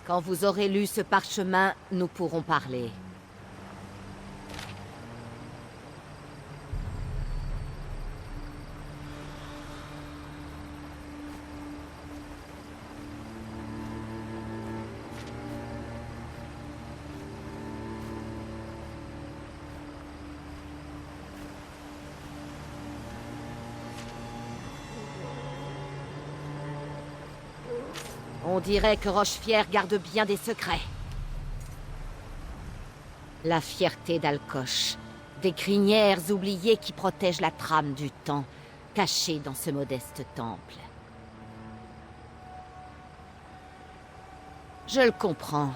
Quand vous aurez lu ce parchemin, nous pourrons parler. On dirait que Rochefière garde bien des secrets. La fierté d'Alcoche. Des crinières oubliées qui protègent la trame du temps, cachée dans ce modeste temple. Je le comprends.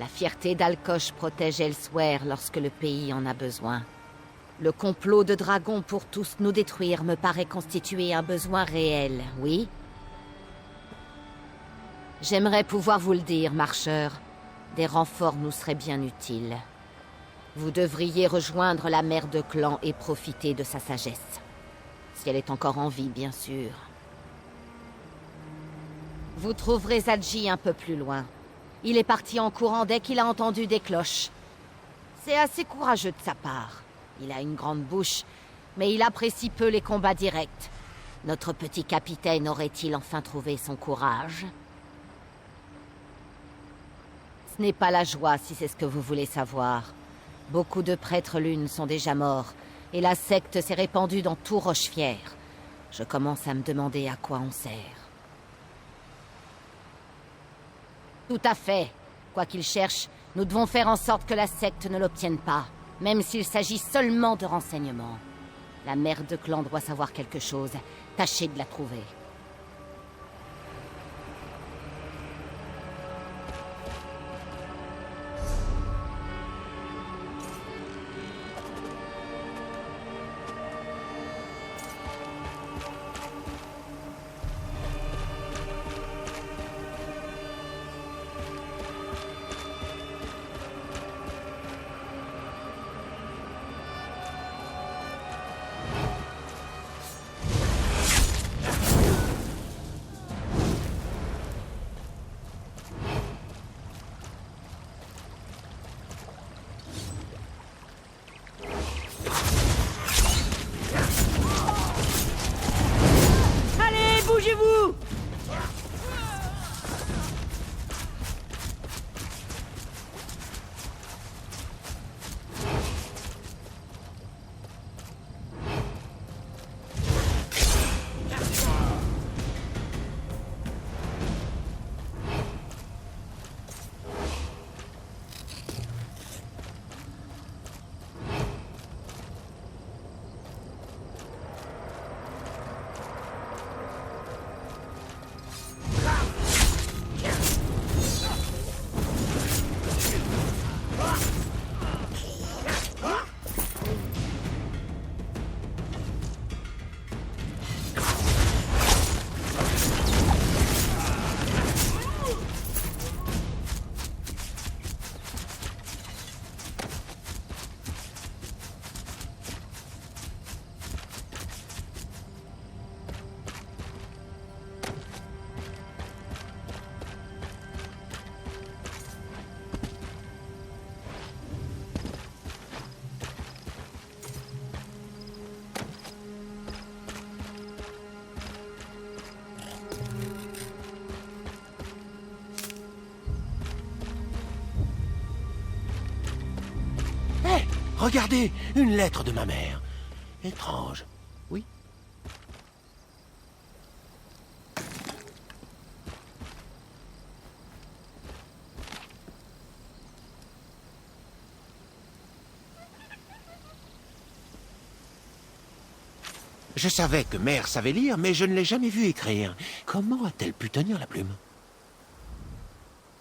La fierté d'Alcoche protège Elsweyr lorsque le pays en a besoin. Le complot de dragons pour tous nous détruire me paraît constituer un besoin réel, oui? J'aimerais pouvoir vous le dire, marcheur. Des renforts nous seraient bien utiles. Vous devriez rejoindre la mère de clan et profiter de sa sagesse. Si elle est encore en vie, bien sûr. Vous trouverez Zadji un peu plus loin. Il est parti en courant dès qu'il a entendu des cloches. C'est assez courageux de sa part. Il a une grande bouche, mais il apprécie peu les combats directs. Notre petit capitaine aurait-il enfin trouvé son courage ? Ce n'est pas la joie, si c'est ce que vous voulez savoir. Beaucoup de prêtres lunes sont déjà morts, et la secte s'est répandue dans tout Rochefière. Je commence à me demander à quoi on sert. Tout à fait. Quoi qu'il cherche, nous devons faire en sorte que la secte ne l'obtienne pas, même s'il s'agit seulement de renseignements. La mère de clan doit savoir quelque chose. Tâchez de la trouver. Bougez-vous! Regardez, une lettre de ma mère. Étrange, oui? Je savais que mère savait lire, mais je ne l'ai jamais vue écrire. Comment a-t-elle pu tenir la plume?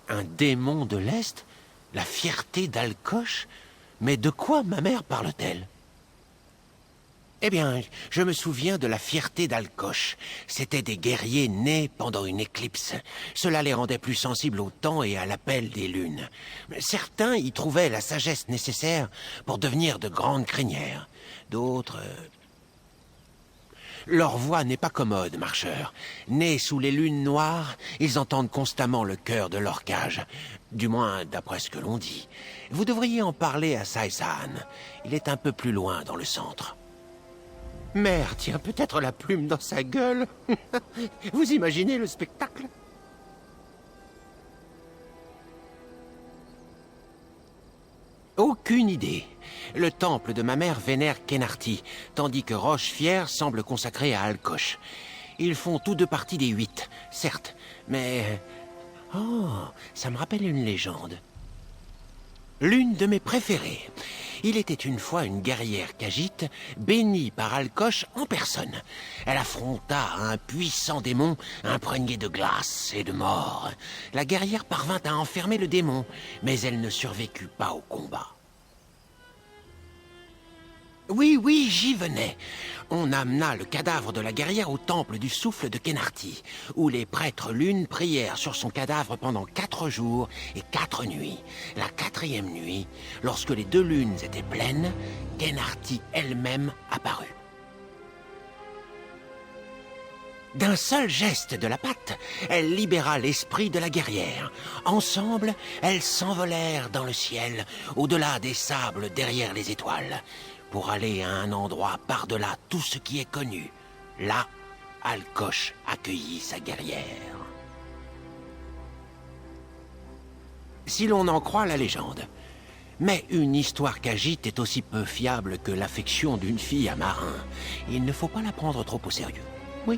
Un démon de l'Est? La fierté d'Alcoche? Mais de quoi ma mère parle-t-elle? Eh bien, je me souviens de la fierté d'Alcoche. C'étaient des guerriers nés pendant une éclipse. Cela les rendait plus sensibles au temps et à l'appel des lunes. Certains y trouvaient la sagesse nécessaire pour devenir de grandes crinières. D'autres... Leur voix n'est pas commode, marcheur. Nés sous les lunes noires, ils entendent constamment le cœur de leur cage. Du moins, d'après ce que l'on dit. Vous devriez en parler à Sai-san. Il est un peu plus loin dans le centre. Mère tient peut-être la plume dans sa gueule. Vous imaginez le spectacle? Aucune idée. Le temple de ma mère vénère Kennarty, tandis que Roche-Fière semble consacré à Alcoche. Ils font tous deux partie des 8, certes, mais... Oh, ça me rappelle une légende. L'une de mes préférées. Il était une fois une guerrière Khajiit, bénie par Alcoche en personne. Elle affronta un puissant démon imprégné de glace et de mort. La guerrière parvint à enfermer le démon, mais elle ne survécut pas au combat. Oui, j'y venais. On amena le cadavre de la guerrière au temple du souffle de Kennarty, où les prêtres lunes prièrent sur son cadavre pendant 4 jours et 4 nuits. La 4e nuit, lorsque les 2 lunes étaient pleines, Kennarty elle-même apparut. D'un seul geste de la patte, elle libéra l'esprit de la guerrière. Ensemble, elles s'envolèrent dans le ciel, au-delà des sables derrière les étoiles, pour aller à un endroit par-delà tout ce qui est connu. Là, Alcoche accueillit sa guerrière. Si l'on en croit la légende. Mais une histoire Khajiit est aussi peu fiable que l'affection d'une fille à marin. Il ne faut pas la prendre trop au sérieux. Oui.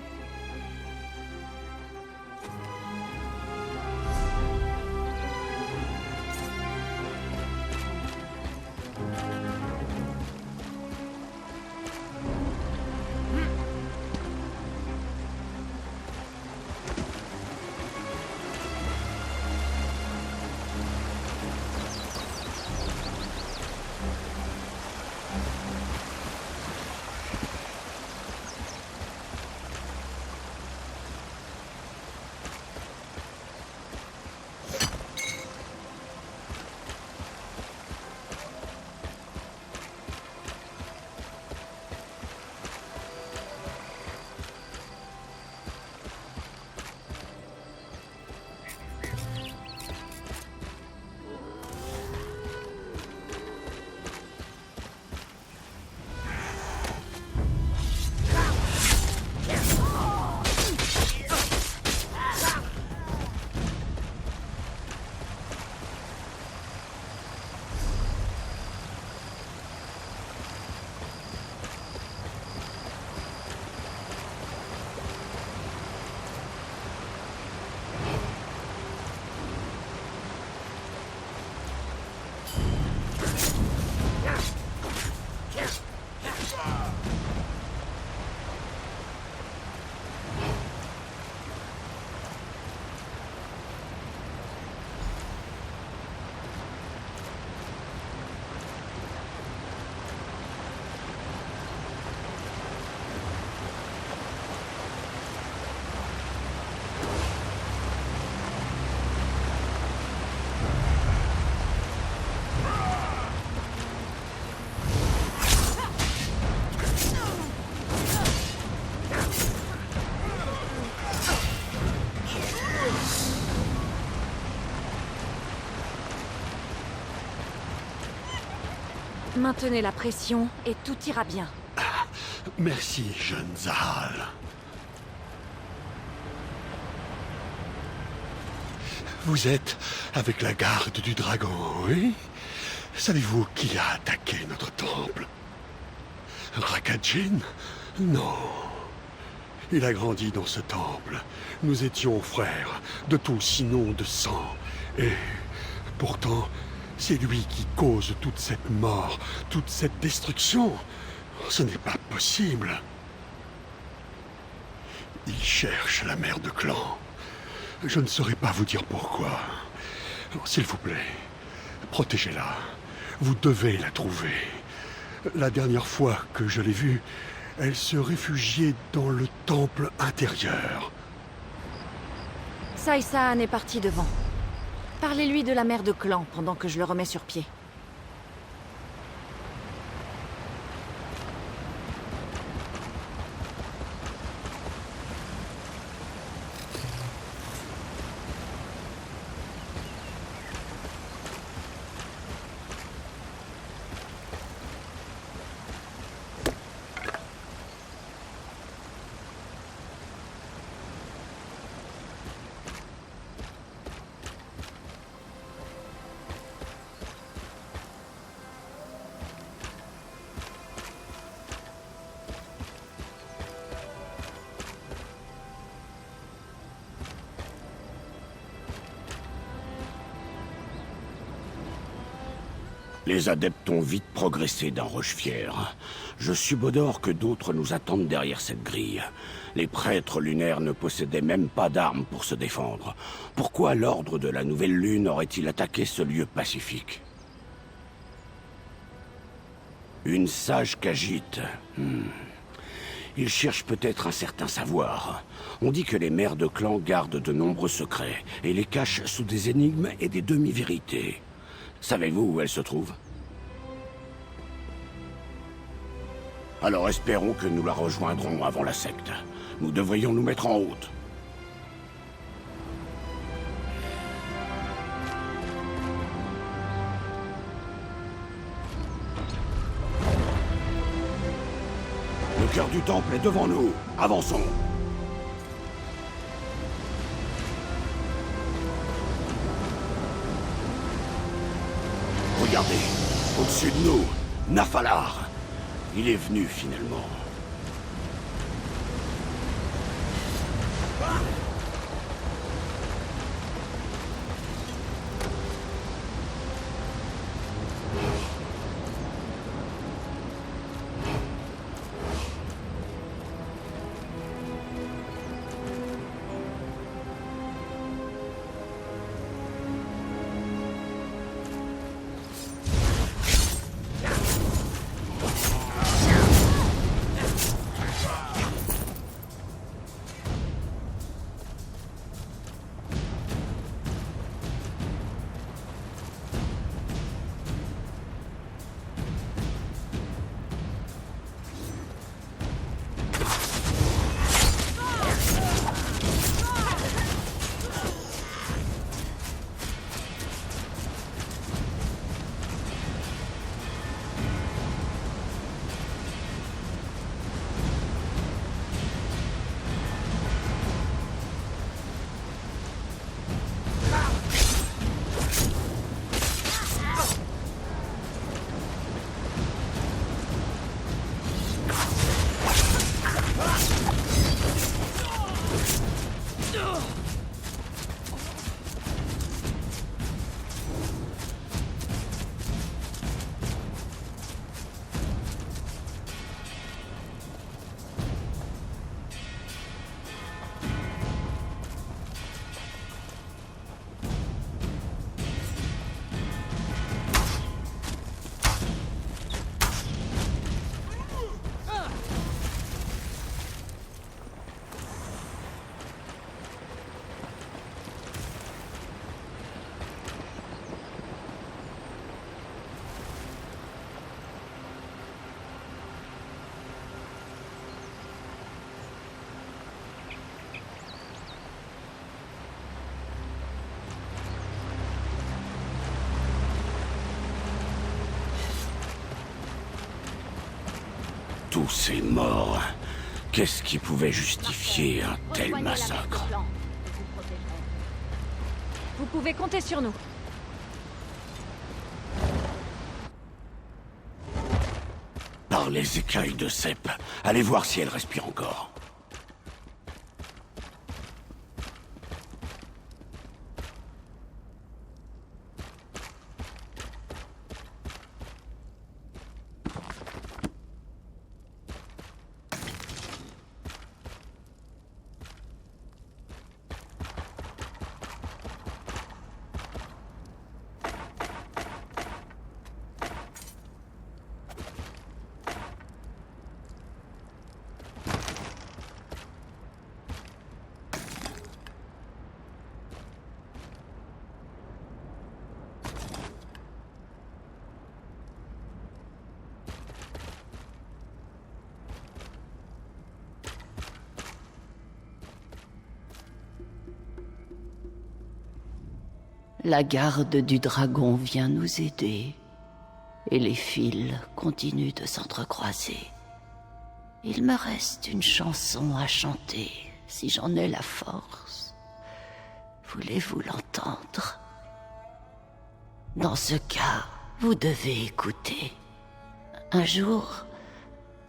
Maintenez la pression et tout ira bien. Merci, jeune Zahal. Vous êtes avec la garde du dragon, oui? Savez-vous qui a attaqué notre temple? Rakajin? Non. Il a grandi dans ce temple. Nous étions frères, de tout sinon de sang. Et pourtant, c'est lui qui cause toute cette mort, toute cette destruction. Ce n'est pas possible. Il cherche la mère de clan. Je ne saurais pas vous dire pourquoi. S'il vous plaît, protégez-la. Vous devez la trouver. La dernière fois que je l'ai vue, elle se réfugiait dans le temple intérieur. Sai-san est parti devant. Parlez-lui de la mère de clan pendant que je le remets sur pied. Les adeptes ont vite progressé dans Rochefière. Je subodore que d'autres nous attendent derrière cette grille. Les prêtres lunaires ne possédaient même pas d'armes pour se défendre. Pourquoi l'ordre de la Nouvelle Lune aurait-il attaqué ce lieu pacifique? Une sage qu'agite. Il cherche peut-être un certain savoir. On dit que les mères de clan gardent de nombreux secrets et les cachent sous des énigmes et des demi-vérités. Savez-vous où elle se trouve? Alors espérons que nous la rejoindrons avant la secte. Nous devrions nous mettre en route. Le cœur du temple est devant nous. Avançons. Regardez, au-dessus de nous, Nafalar. Il est venu finalement. Tous ces morts. Qu'est-ce qui pouvait justifier un tel Rejoignez la mère de massacre? clan. Je vous protégerai. Vous pouvez compter sur nous. Par les écailles de Cep. Allez voir si elle respire encore. La garde du dragon vient nous aider, et les fils continuent de s'entrecroiser. Il me reste une chanson à chanter, si j'en ai la force. Voulez-vous l'entendre? Dans ce cas, vous devez écouter. Un jour,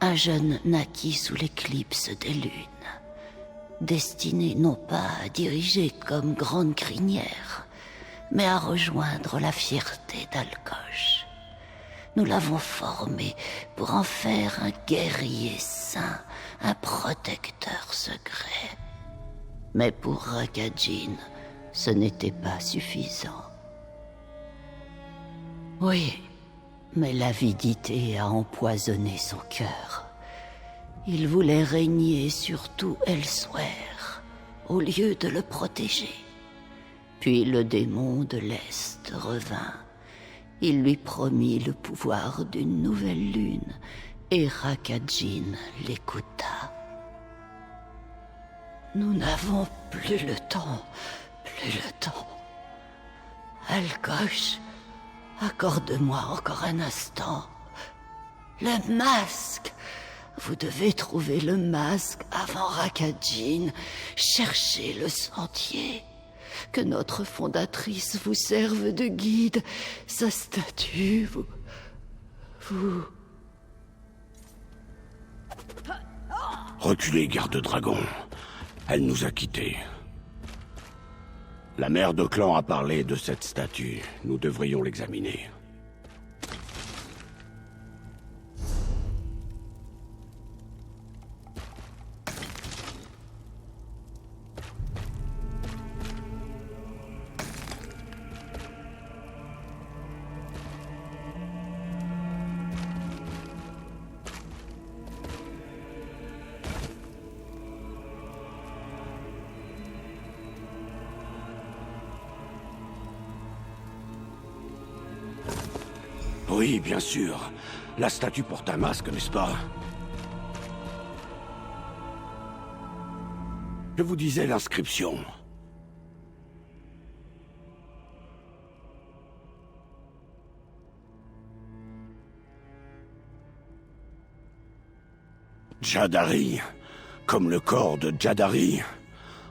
un jeune naquit sous l'éclipse des lunes, destiné non pas à diriger comme grande crinière, mais à rejoindre la fierté d'Alcoche. Nous l'avons formé pour en faire un guerrier saint, un protecteur secret. Mais pour Rakajin, ce n'était pas suffisant. Oui, mais l'avidité a empoisonné son cœur. Il voulait régner sur tout Elsweyr, au lieu de le protéger. Puis le démon de l'Est revint. Il lui promit le pouvoir d'une nouvelle lune, et Rakajin l'écouta. Nous n'avons plus le temps, plus le temps. Alkosh, accorde-moi encore un instant. Le masque! Vous devez trouver le masque avant Rakajin. Cherchez le sentier. Que notre fondatrice vous serve de guide. Sa statue, vous... Reculez, garde-dragon. Elle nous a quittés. La mère de clan a parlé de cette statue. Nous devrions l'examiner. Oui, bien sûr. La statue porte un masque, n'est-ce pas? Je vous disais l'inscription. Jadari, comme le corps de Jadari.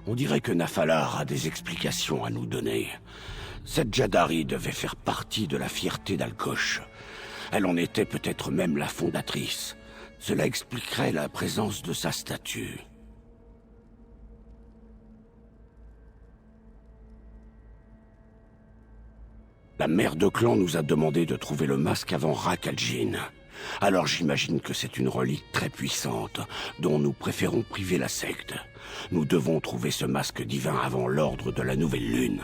On dirait que Nafalar a des explications à nous donner. Cette Jadari devait faire partie de la fierté d'Alkosh. Elle en était peut-être même la fondatrice. Cela expliquerait la présence de sa statue. La mère de clan nous a demandé de trouver le masque avant Rakajin. Alors j'imagine que c'est une relique très puissante, dont nous préférons priver la secte. Nous devons trouver ce masque divin avant l'ordre de la nouvelle lune.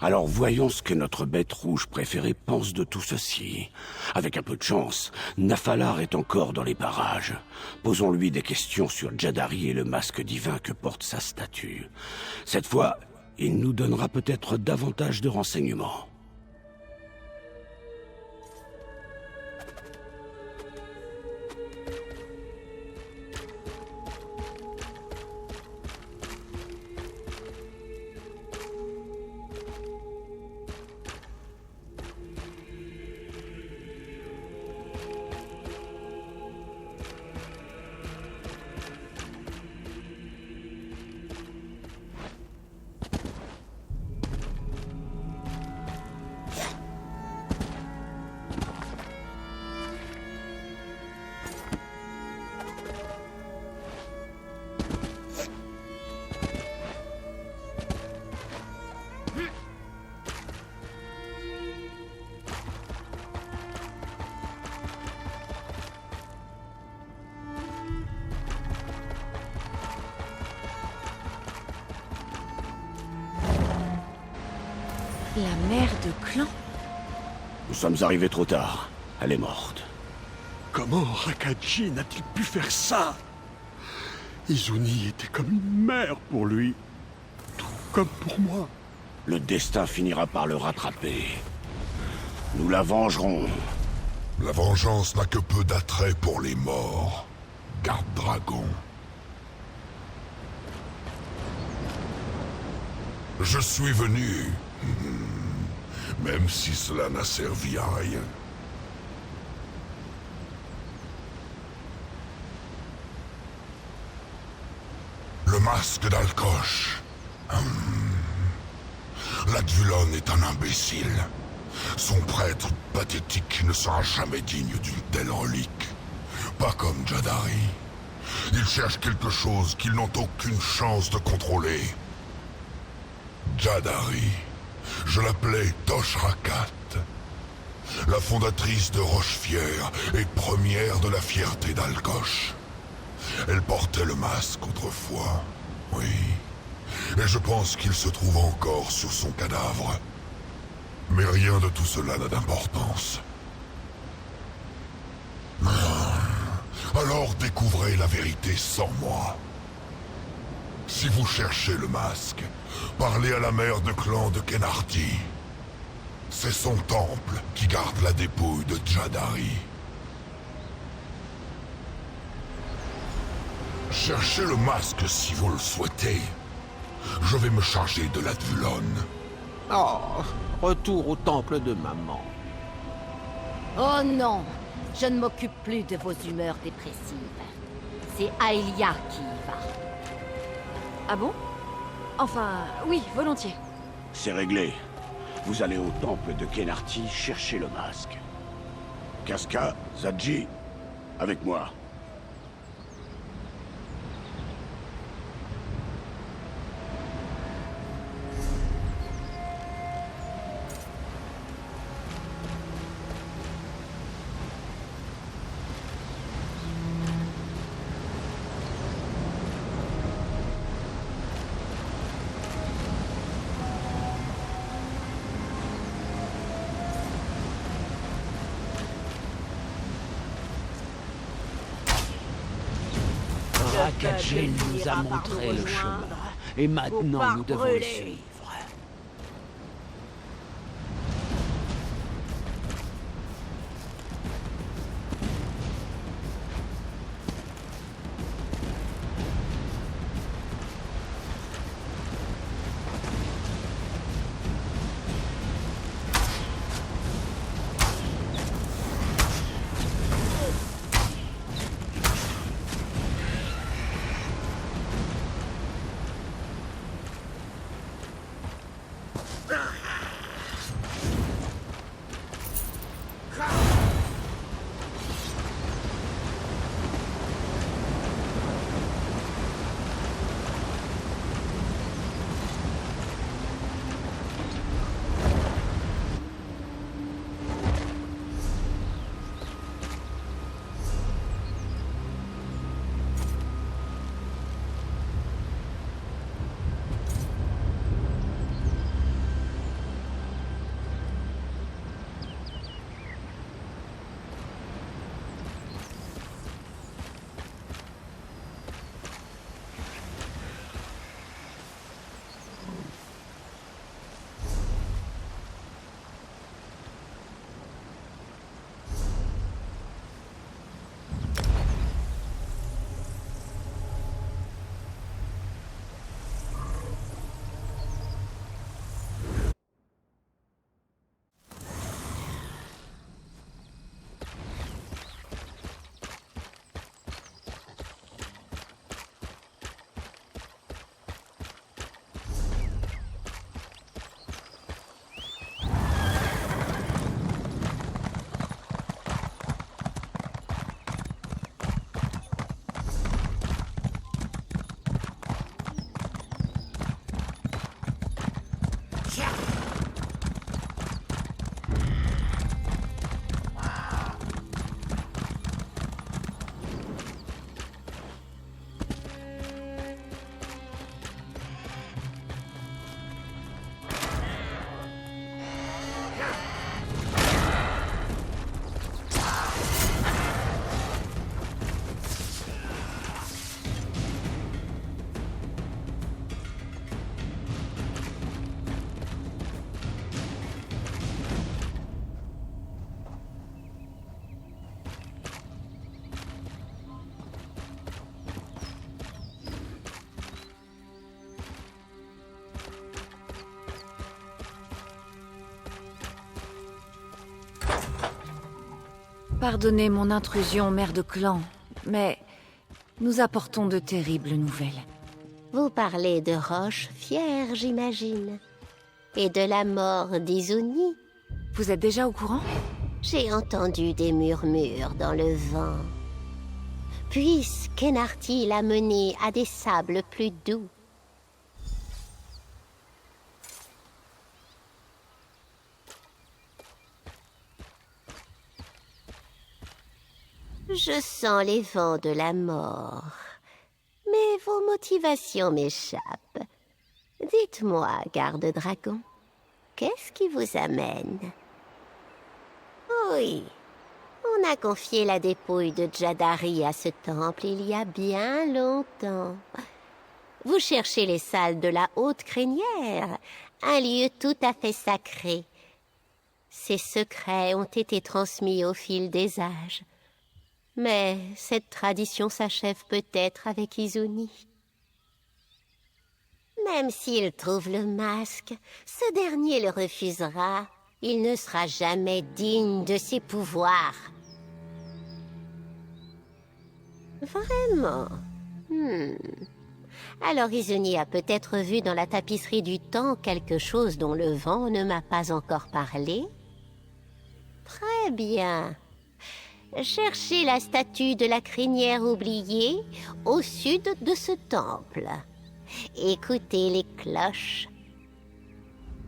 Alors voyons ce que notre bête rouge préférée pense de tout ceci. Avec un peu de chance, Nafalar est encore dans les parages. Posons-lui des questions sur Jadari et le masque divin que porte sa statue. Cette fois, il nous donnera peut-être davantage de renseignements. La mère de clan? Nous sommes arrivés trop tard. Elle est morte. Comment Rakajin a-t-il pu faire ça? Izuni était comme une mère pour lui. Tout comme pour moi. Le destin finira par le rattraper. Nous la vengerons. La vengeance n'a que peu d'attrait pour les morts. Garde-dragon. Je suis venu. Même si cela n'a servi à rien. Le masque d'Alkosh. L'Advulon est un imbécile. Son prêtre pathétique ne sera jamais digne d'une telle relique. Pas comme Jadari. Il cherche quelque chose qu'ils n'ont aucune chance de contrôler. Jadari. Je l'appelais Toshrakat. la fondatrice de Rochefière et première de la fierté d'Alcoche. Elle portait le masque autrefois, oui. Et je pense qu'il se trouve encore sur son cadavre. Mais rien de tout cela n'a d'importance. Alors découvrez la vérité sans moi. Si vous cherchez le masque, parlez à la mère de clan de Kennarty. C'est son temple qui garde la dépouille de Jadari. Cherchez le masque si vous le souhaitez. Je vais me charger de l'Advulon. Oh, retour au temple de maman. Oh non, je ne m'occupe plus de vos humeurs dépressives. C'est Aelia qui y va. Ah bon? Enfin, oui, volontiers. C'est réglé. Vous allez au temple de Kennarty chercher le masque. Casca, Zadji, avec moi. Rakadjel nous a montré le chemin, et maintenant nous devons le suivre. Pardonnez mon intrusion, mère de clan, mais nous apportons de terribles nouvelles. Vous parlez de Rochefière, j'imagine. Et de la mort d'Izuni. Vous êtes déjà au courant? J'ai entendu des murmures dans le vent. Puisse Kennarty l'a menée à des sables plus doux. Je sens les vents de la mort. Mais vos motivations m'échappent. Dites-moi, garde-dragon, qu'est-ce qui vous amène? Oui, on a confié la dépouille de Jadari à ce temple il y a bien longtemps. Vous cherchez les salles de la Haute Crinière, un lieu tout à fait sacré. Ces secrets ont été transmis au fil des âges. Mais cette tradition s'achève peut-être avec Izuni. Même s'il trouve le masque, ce dernier le refusera. Il ne sera jamais digne de ses pouvoirs. Vraiment? Alors Izuni a peut-être vu dans la tapisserie du temps quelque chose dont le vent ne m'a pas encore parlé? Très bien. Cherchez la statue de la crinière oubliée au sud de ce temple. Écoutez les cloches.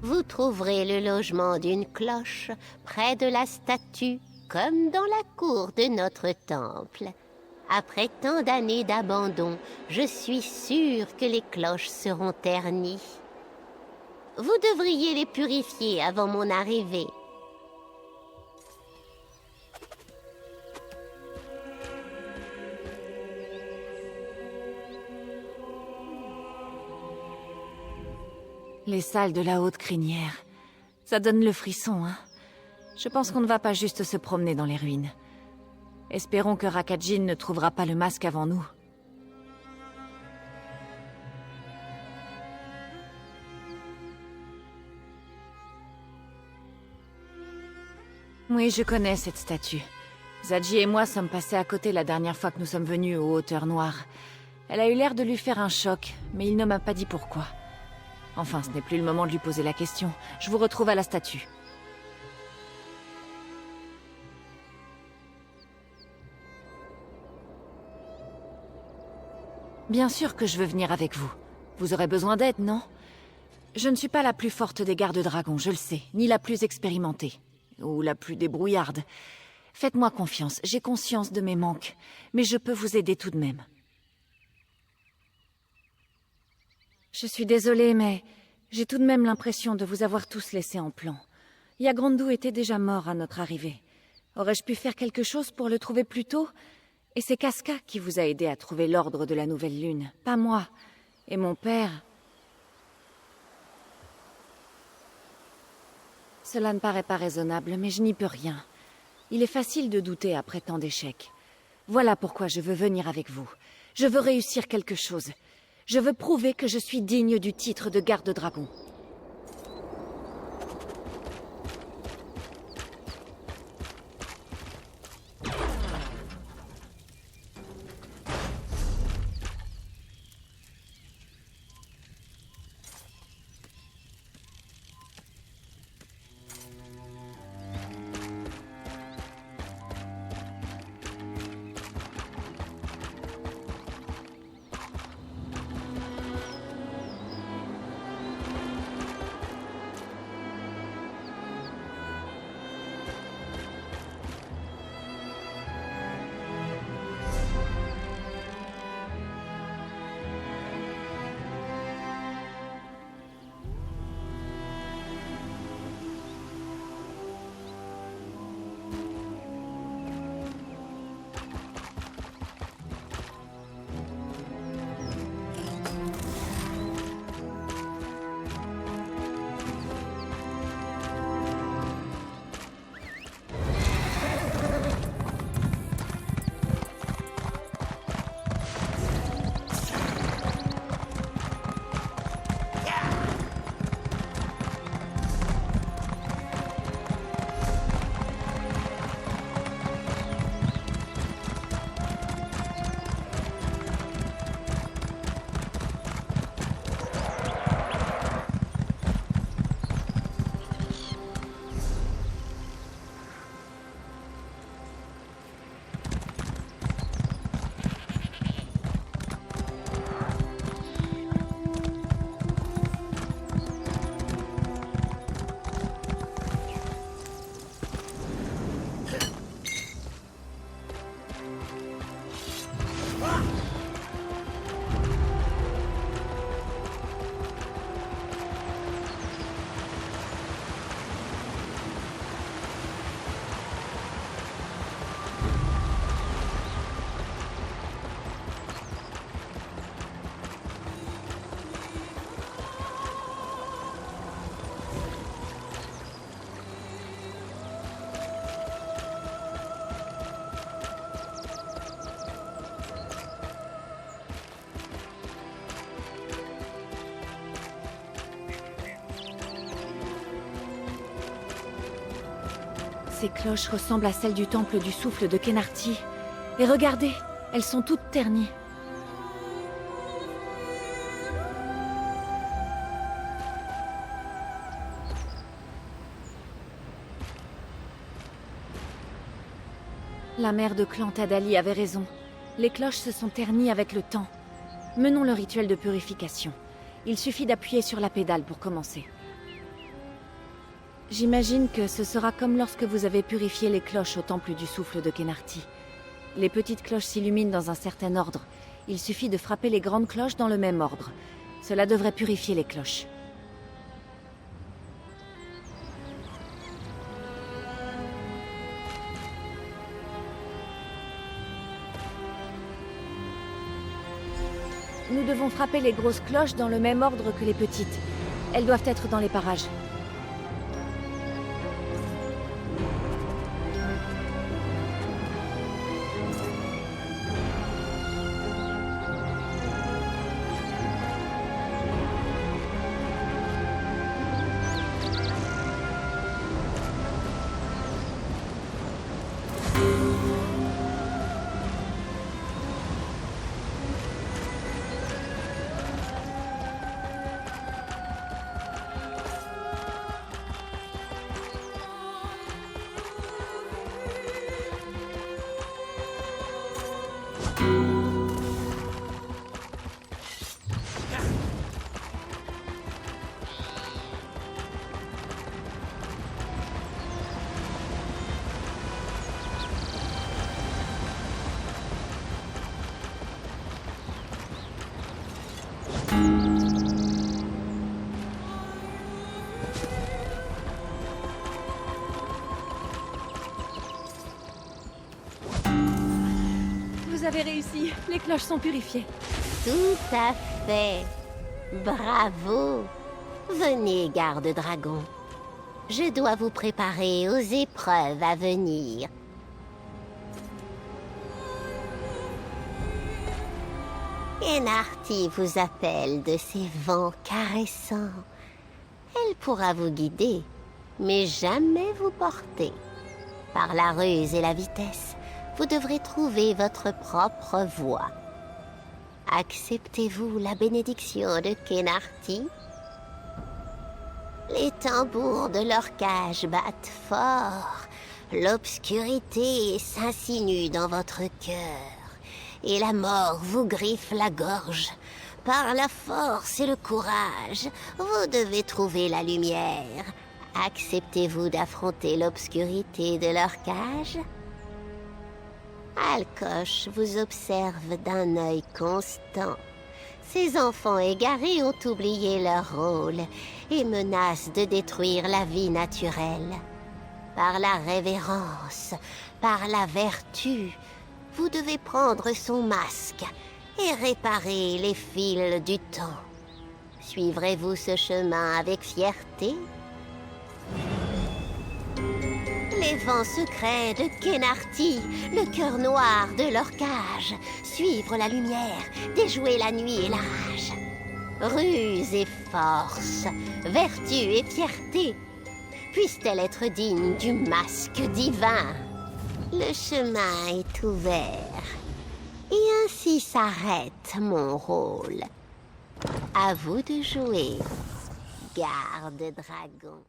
Vous trouverez le logement d'une cloche près de la statue, comme dans la cour de notre temple. Après tant d'années d'abandon, je suis sûre que les cloches seront ternies. Vous devriez les purifier avant mon arrivée. Les salles de la Haute Crinière. Ça donne le frisson, hein. Je pense qu'on ne va pas juste se promener dans les ruines. Espérons que Rakajin ne trouvera pas le masque avant nous. Oui, je connais cette statue. Zadji et moi sommes passés à côté la dernière fois que nous sommes venus aux Hauteurs Noires. Elle a eu l'air de lui faire un choc, mais il ne m'a pas dit pourquoi. Enfin, ce n'est plus le moment de lui poser la question. Je vous retrouve à la statue. Bien sûr que je veux venir avec vous. Vous aurez besoin d'aide, non? Je ne suis pas la plus forte des gardes-dragons, je le sais, ni la plus expérimentée. Ou la plus débrouillarde. Faites-moi confiance, j'ai conscience de mes manques, mais je peux vous aider tout de même. Je suis désolée, mais j'ai tout de même l'impression de vous avoir tous laissés en plan. Yagrandu était déjà mort à notre arrivée. Aurais-je pu faire quelque chose pour le trouver plus tôt? Et c'est Casca qui vous a aidé à trouver l'ordre de la Nouvelle Lune, pas moi. Et mon père... Cela ne paraît pas raisonnable, mais je n'y peux rien. Il est facile de douter après tant d'échecs. Voilà pourquoi je veux venir avec vous. Je veux réussir quelque chose. Je veux prouver que je suis digne du titre de garde-dragon. Ces cloches ressemblent à celles du temple du souffle de Khenarti. Et regardez, elles sont toutes ternies. La mère de clan Tadali avait raison. Les cloches se sont ternies avec le temps. Menons le rituel de purification. Il suffit d'appuyer sur la pédale pour commencer. J'imagine que ce sera comme lorsque vous avez purifié les cloches au temple du souffle de Khenarti. Les petites cloches s'illuminent dans un certain ordre. Il suffit de frapper les grandes cloches dans le même ordre. Cela devrait purifier les cloches. Nous devons frapper les grosses cloches dans le même ordre que les petites. Elles doivent être dans les parages. Vous avez réussi. Les cloches sont purifiées. Tout à fait. Bravo. Venez, garde-dragon. Je dois vous préparer aux épreuves à venir. Khenarti vous appelle de ses vents caressants. Elle pourra vous guider, mais jamais vous porter. Par la ruse et la vitesse, vous devrez trouver votre propre voie. Acceptez-vous la bénédiction de Khenarti? Les tambours de leur cage battent fort. L'obscurité s'insinue dans votre cœur. Et la mort vous griffe la gorge. Par la force et le courage, vous devez trouver la lumière. Acceptez-vous d'affronter l'obscurité de leur cage? Alkosh vous observe d'un œil constant. Ces enfants égarés ont oublié leur rôle et menacent de détruire la vie naturelle. Par la révérence, par la vertu, vous devez prendre son masque et réparer les fils du temps. Suivrez-vous ce chemin avec fierté? Les vents secrets de Khenarti, le cœur noir de leur cage, suivre la lumière, déjouer la nuit et la rage. Ruse et force, vertu et fierté, puisse-t-elle être digne du masque divin? Le chemin est ouvert, et ainsi s'arrête mon rôle. À vous de jouer, garde-dragon.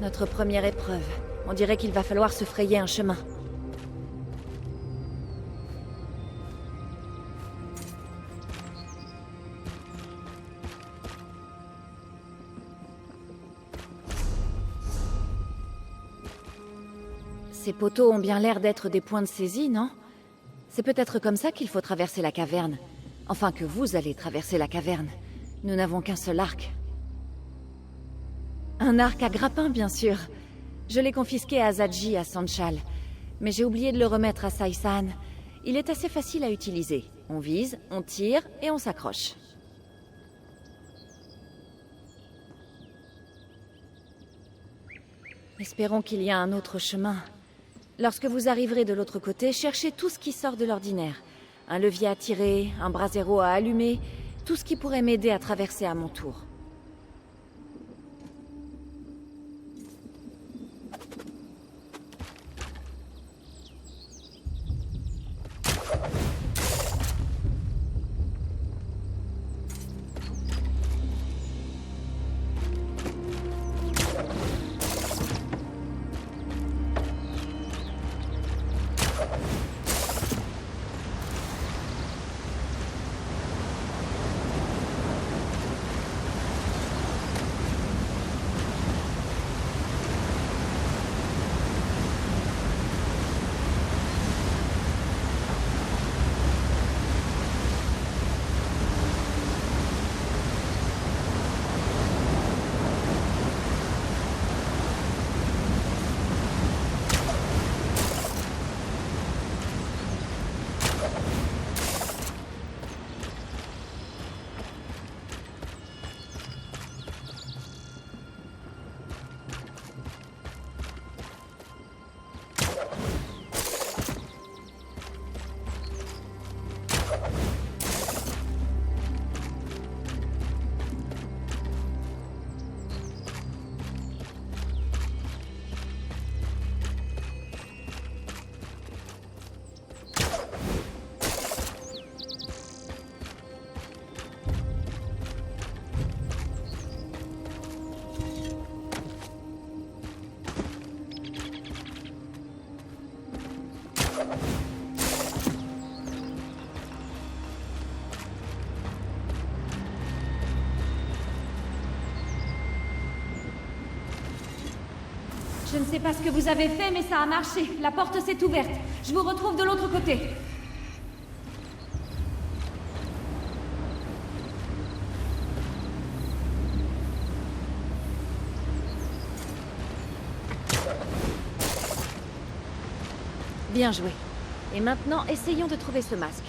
Notre première épreuve. On dirait qu'il va falloir se frayer un chemin. Ces poteaux ont bien l'air d'être des points de saisie, non? C'est peut-être comme ça qu'il faut traverser la caverne. Enfin, que vous allez traverser la caverne. Nous n'avons qu'un seul arc. Un arc à grappin, bien sûr. Je l'ai confisqué à Zadji à Sanchal. Mais j'ai oublié de le remettre à Saïsan. Il est assez facile à utiliser. On vise, on tire et on s'accroche. Espérons qu'il y a un autre chemin. Lorsque vous arriverez de l'autre côté, cherchez tout ce qui sort de l'ordinaire. Un levier à tirer, un brasero à allumer, tout ce qui pourrait m'aider à traverser à mon tour. Je ne sais pas ce que vous avez fait, mais ça a marché. La porte s'est ouverte. Je vous retrouve de l'autre côté. Bien joué. Et maintenant, essayons de trouver ce masque.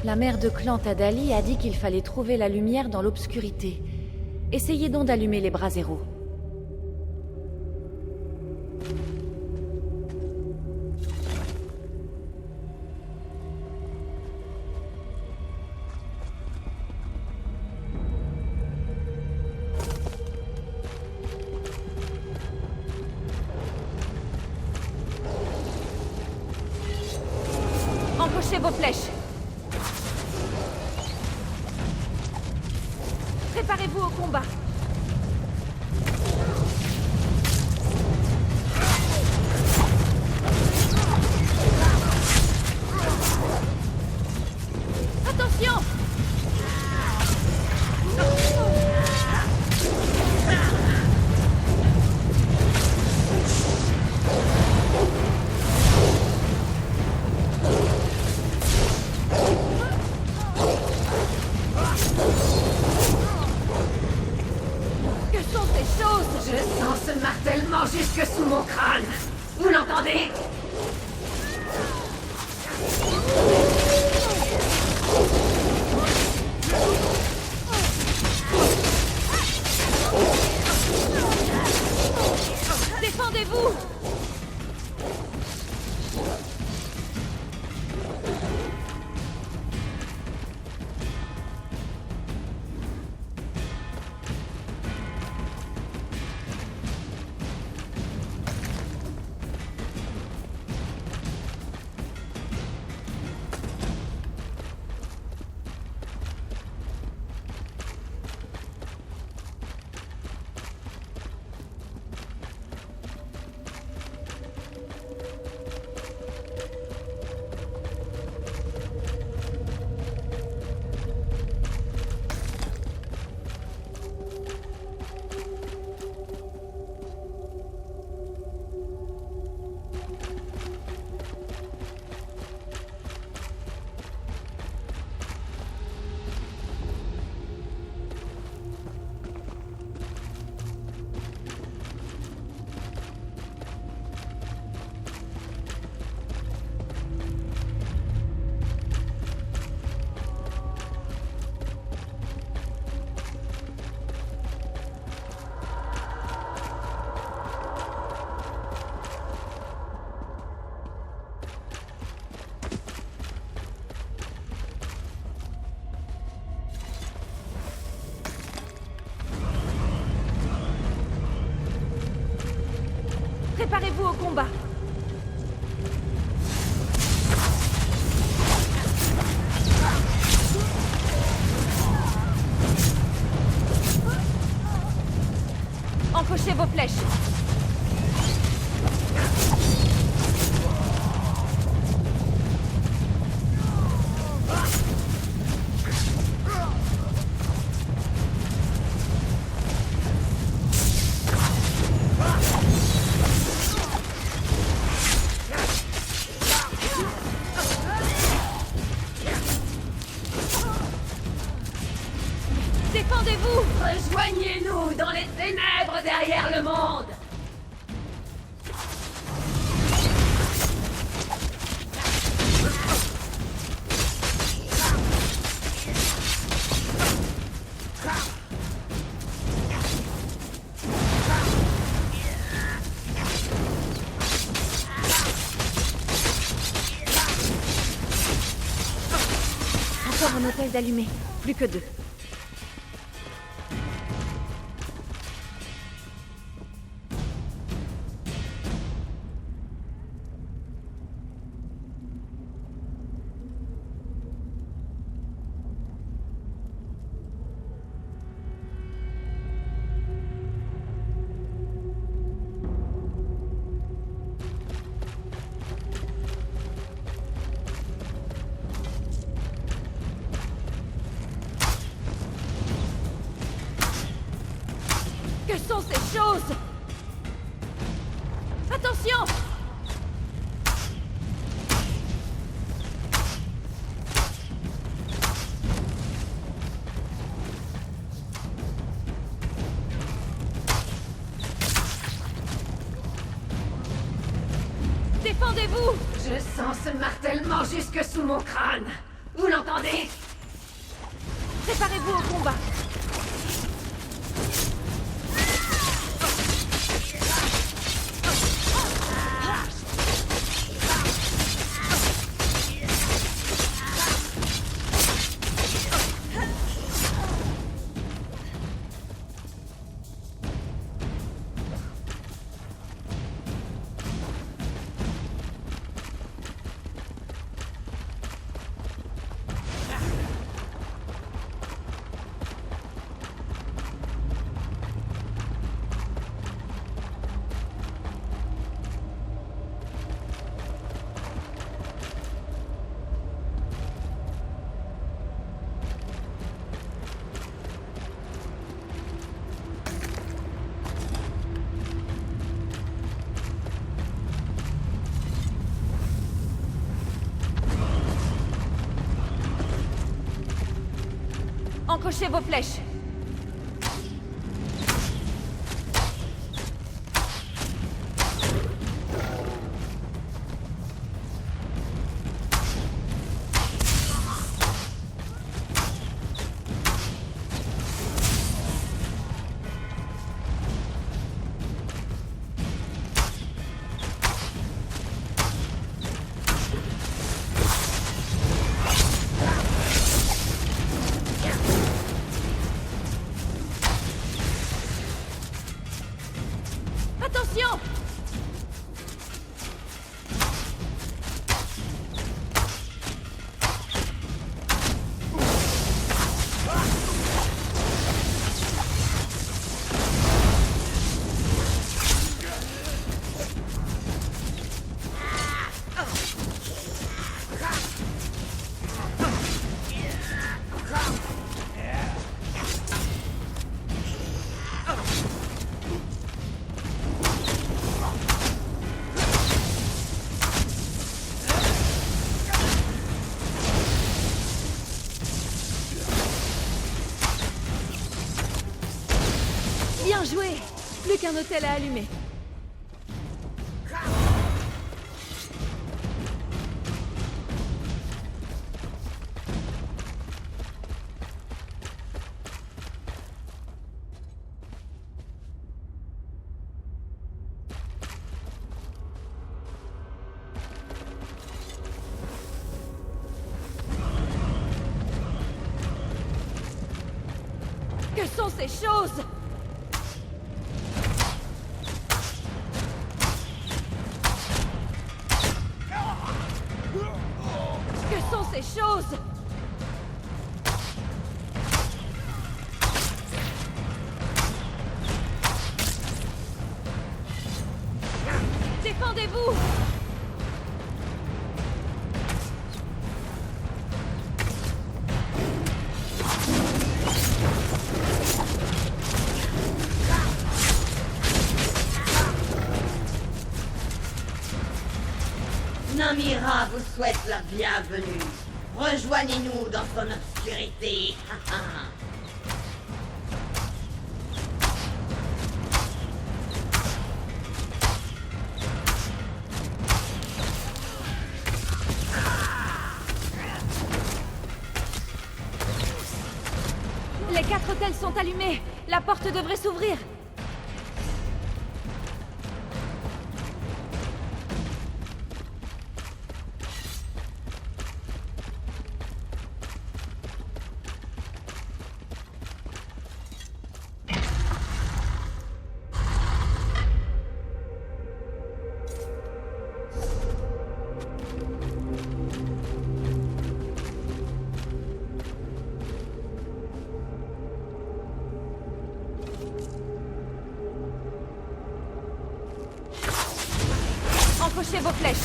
La mère de clan Tadali a dit qu'il fallait trouver la lumière dans l'obscurité. Essayez donc d'allumer les braseros. Encochez vos flèches. Préparez-vous au combat. Attention! Je sens ce martèlement jusque sous mon crâne. Vous l'entendez? Préparez-vous au combat. Encochez vos flèches. Défendez-vous! Rejoignez-nous dans les ténèbres derrière le monde! Encore un hôtel d'allumé. Plus que 2. Que sont ces choses? Attention! Défendez-vous! Je sens ce martèlement jusque sous mon crâne. Vous l'entendez? Préparez-vous au combat. Encochez vos flèches. Attention! Bien joué! Plus qu'un hôtel à allumer. Que sont ces choses? sont ces choses? Défendez-vous! Namira vous souhaite la bienvenue. Rejoignez-nous dans son obscurité. Les 4 hôtels sont allumés. La porte devrait s'ouvrir. Encochez vos flèches.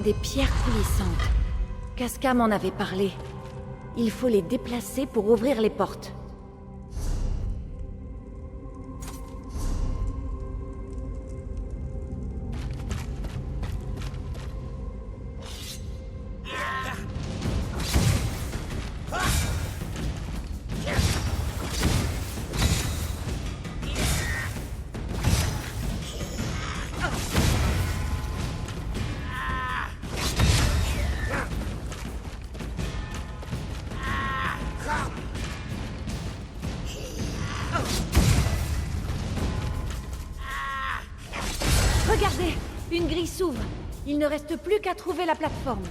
Des pierres coulissantes. Casca m'en avait parlé. Il faut les déplacer pour ouvrir les portes. Regardez, une grille s'ouvre. Il ne reste plus qu'à trouver la plateforme.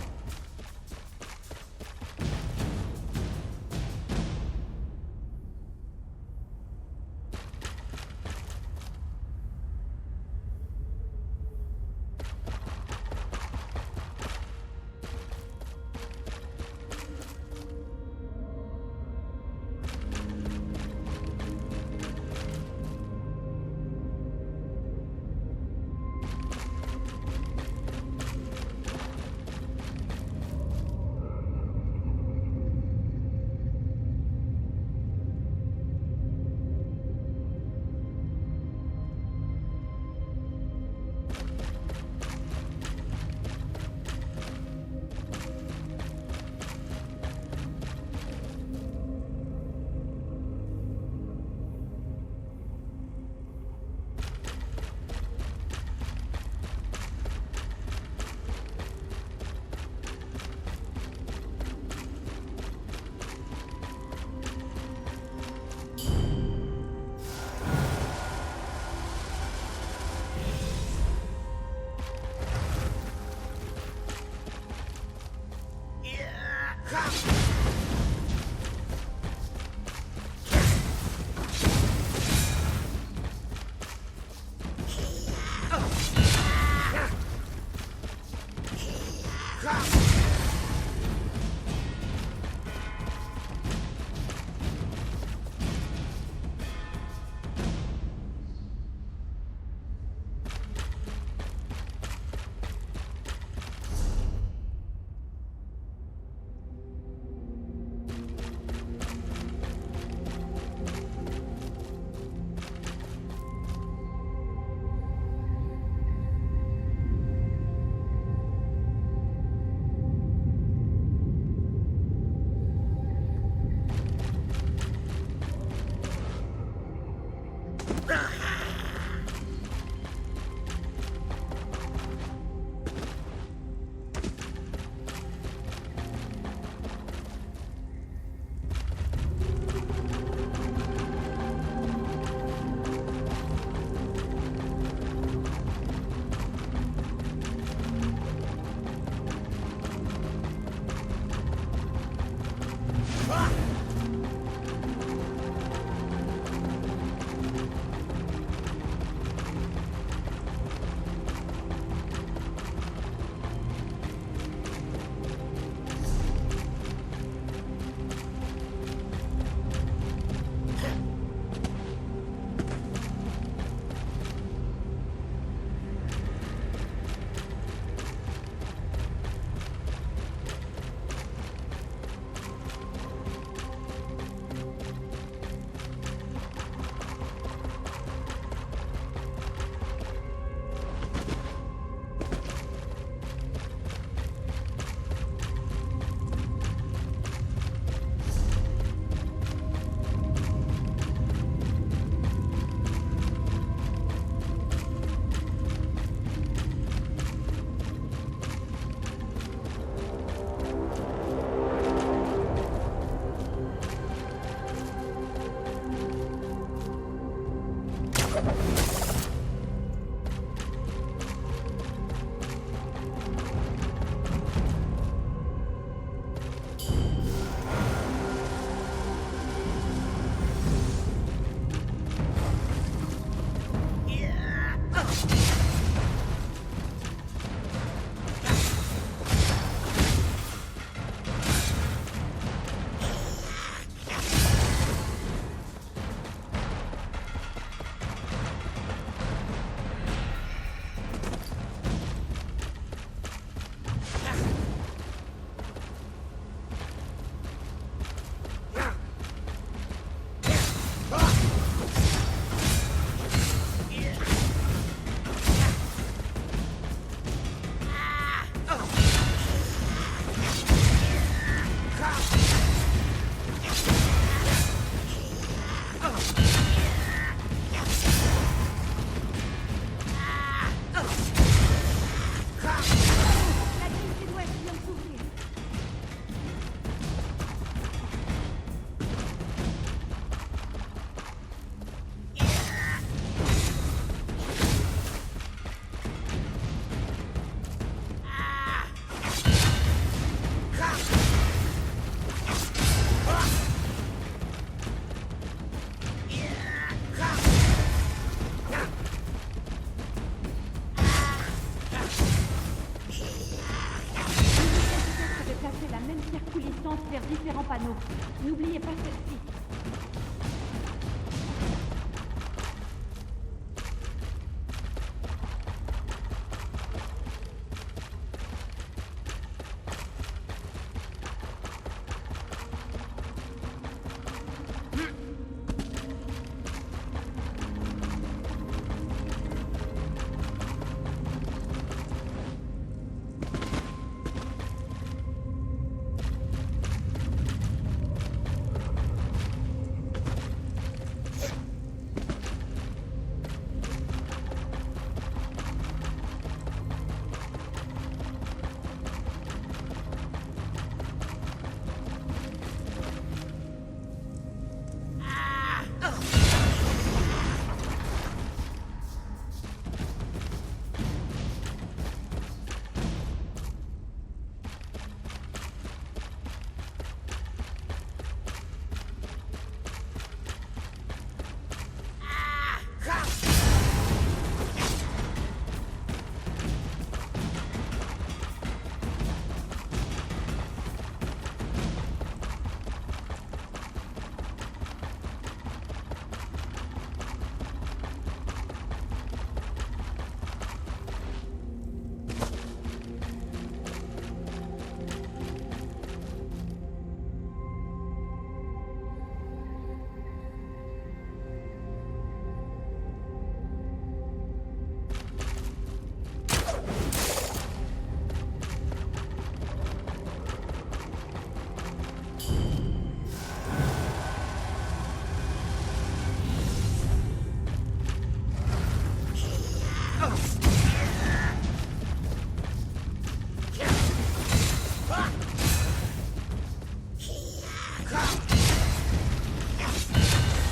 N'oubliez pas celle-ci.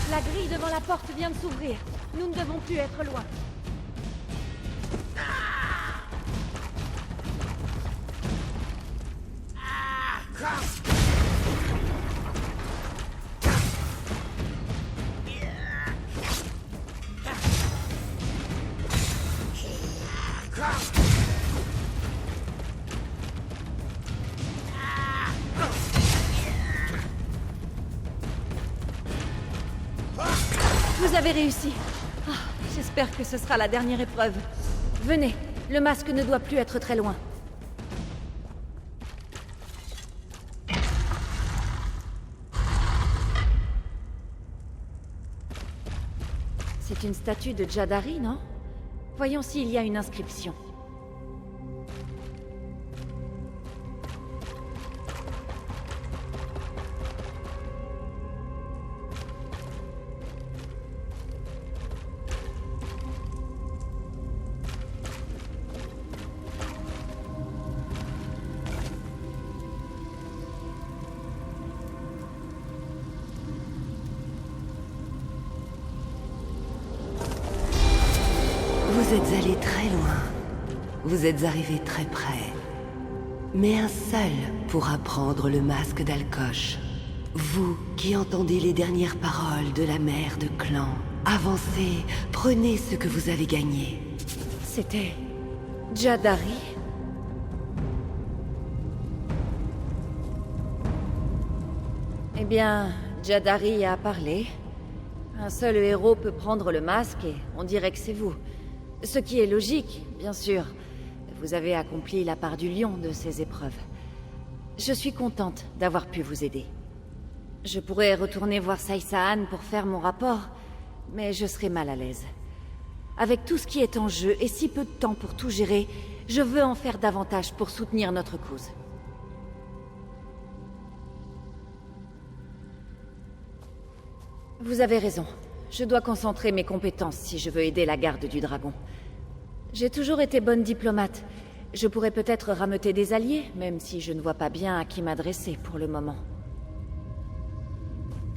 La grille devant la porte vient de s'ouvrir. Nous ne devons plus être loin. Vous avez réussi. Ah, j'espère que ce sera la dernière épreuve. Venez, le masque ne doit plus être très loin. C'est une statue de Jadari, non? Voyons s'il y a une inscription. Vous êtes allé très loin. Vous êtes arrivé très près. Mais un seul pourra prendre le masque d'Alcoche. Vous qui entendez les dernières paroles de la mère de clan. Avancez, prenez ce que vous avez gagné. C'était... Jadari? Eh bien, Jadari a parlé. Un seul héros peut prendre le masque et on dirait que c'est vous. Ce qui est logique, bien sûr. Vous avez accompli la part du lion de ces épreuves. Je suis contente d'avoir pu vous aider. Je pourrais retourner voir Saïsaan pour faire mon rapport, mais je serais mal à l'aise. Avec tout ce qui est en jeu et si peu de temps pour tout gérer, je veux en faire davantage pour soutenir notre cause. Vous avez raison. Je dois concentrer mes compétences si je veux aider la garde du dragon. J'ai toujours été bonne diplomate. Je pourrais peut-être rameuter des alliés, même si je ne vois pas bien à qui m'adresser pour le moment.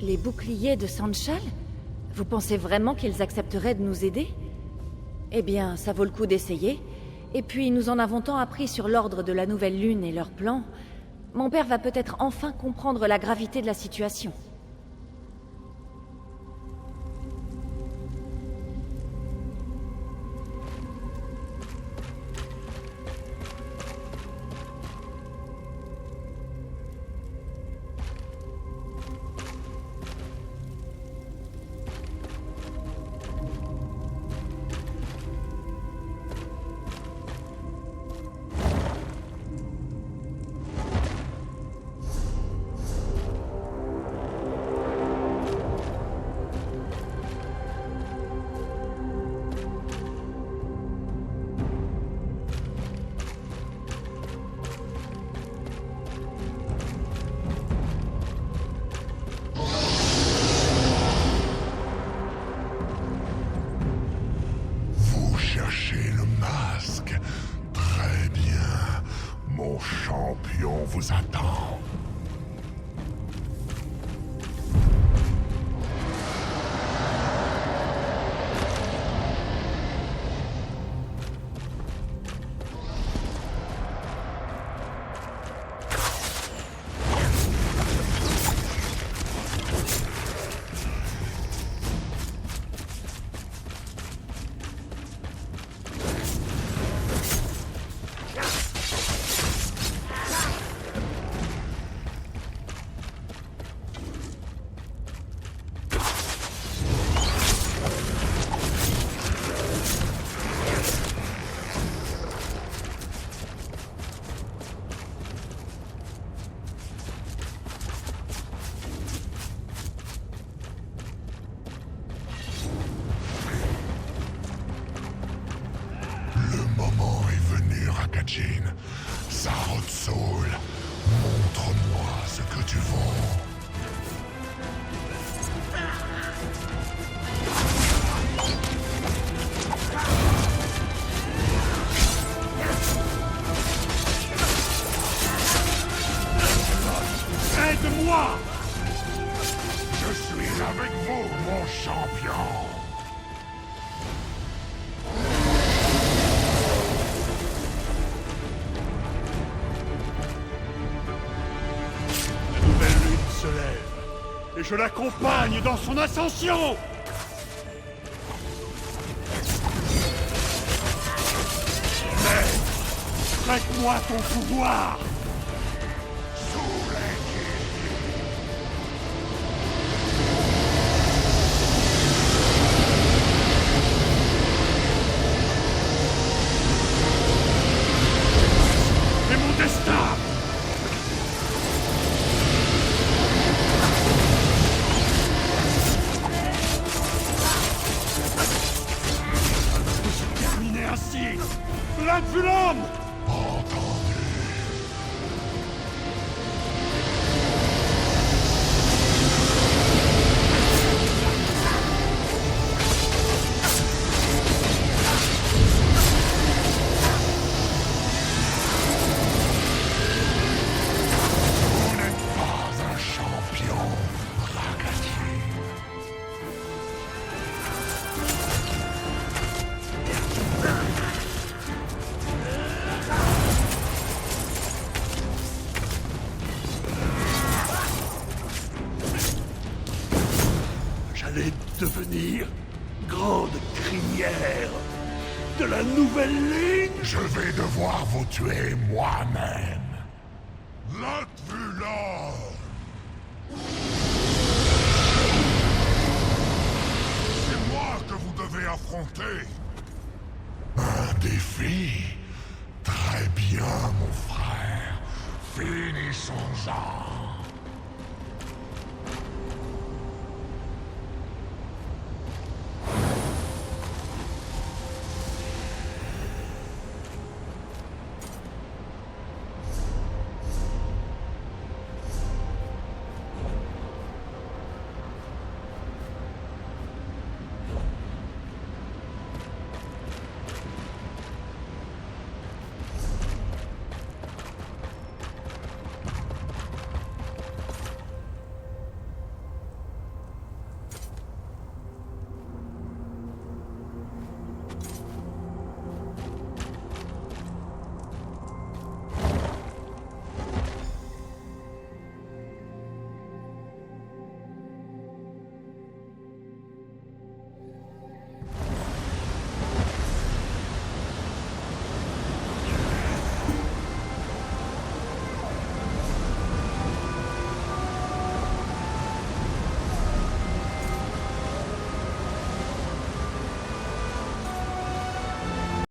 Les boucliers de Sanshal? Vous pensez vraiment qu'ils accepteraient de nous aider? Eh bien, ça vaut le coup d'essayer. Et puis, nous en avons tant appris sur l'ordre de la Nouvelle Lune et leurs plans. Mon père va peut-être enfin comprendre la gravité de la situation. vague. Très bien. Mon champion vous attend. Rakajin, Sarod Soul, montre-moi ce que tu vaux. Aide-moi! Je suis avec vous, mon champion. Se lève, et je l'accompagne dans son ascension. Mais, prête-moi ton pouvoir. Et mon destin. Ainsi, l'Advulum! Entendu. Vous n'êtes pas un champion, Rakajin. J'allais devenir grande crinière de la nouvelle ligne. Je vais devoir vous tuer moi-même. L'Advulum! C'est moi que vous devez affronter. Un défi? Très bien, mon frère. Finissons-en.